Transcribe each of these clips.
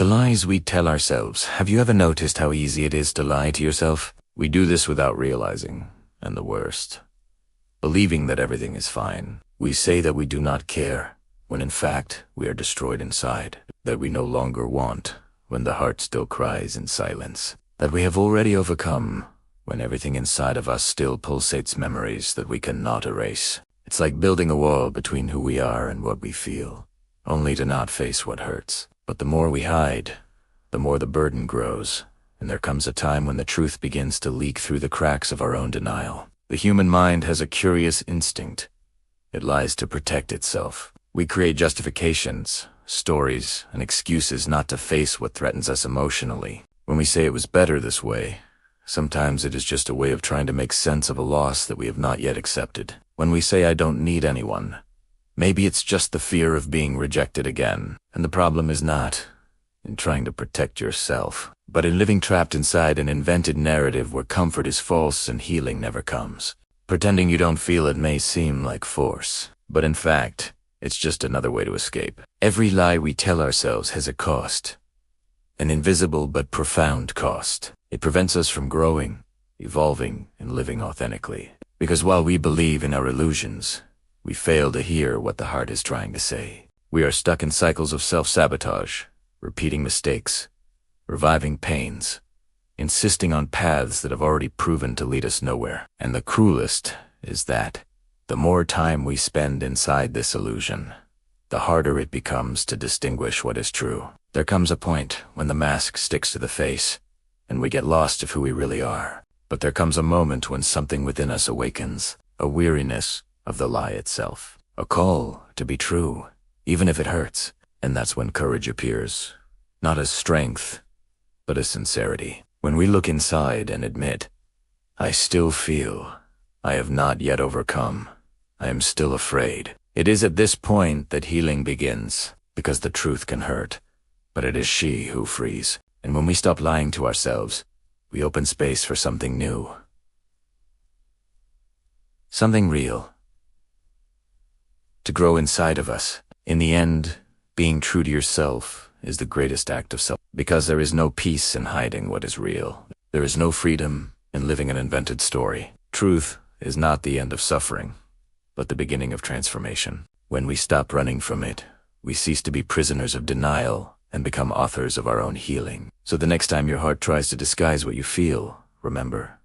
The lies we tell ourselves. Have you ever noticed how easy it is to lie to yourself? We do this without realizing, and the worst, believing that everything is fine. We say that we do not care, when in fact we are destroyed inside, that we no longer want, when the heart still cries in silence, that we have already overcome, when everything inside of us still pulsates memories that we cannot erase. It's like building a wall between who we are and what we feel, only to not face what hurts. But the more we hide, the more the burden grows, and there comes a time when the truth begins to leak through the cracks of our own denial. The human mind has a curious instinct. It lies to protect itself. We create justifications, stories, and excuses not to face what threatens us emotionally. When we say it was better this way, sometimes it is just a way of trying to make sense of a loss that we have not yet accepted. When we say I don't need anyone, maybe it's just the fear of being rejected again. And the problem is not in trying to protect yourself, but in living trapped inside an invented narrative where comfort is false and healing never comes. Pretending you don't feel it may seem like force, but in fact, it's just another way to escape. Every lie we tell ourselves has a cost, an invisible but profound cost. It prevents us from growing, evolving, and living authentically. Because while we believe in our illusions, we fail to hear what the heart is trying to say. We are stuck in cycles of self-sabotage, repeating mistakes, reviving pains, insisting on paths that have already proven to lead us nowhere. And the cruelest is that the more time we spend inside this illusion, the harder it becomes to distinguish what is true. There comes a point when the mask sticks to the face, and we get lost of who we really are. But there comes a moment when something within us awakens, a weariness of the lie itself, a call to be true, even if it hurts. And that's when courage appears, not as strength, but as sincerity. When we look inside and admit, I still feel, I have not yet overcome, I am still afraid. It is at this point that healing begins, because the truth can hurt, but it is she who frees. And when we stop lying to ourselves, we open space for something new, something real, to grow inside of us. In the end, being true to yourself is the greatest act of self, because there is no peace in hiding what is real. There is no freedom in living an invented story. Truth is not the end of suffering, but the beginning of transformation. When we stop running from it, we cease to be prisoners of denial and become authors of our own healing. So the next time your heart tries to disguise what you feel, remember,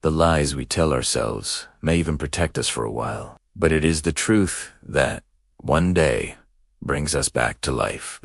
the lies we tell ourselves may even protect us for a while, but it is the truth that, one day, brings us back to life.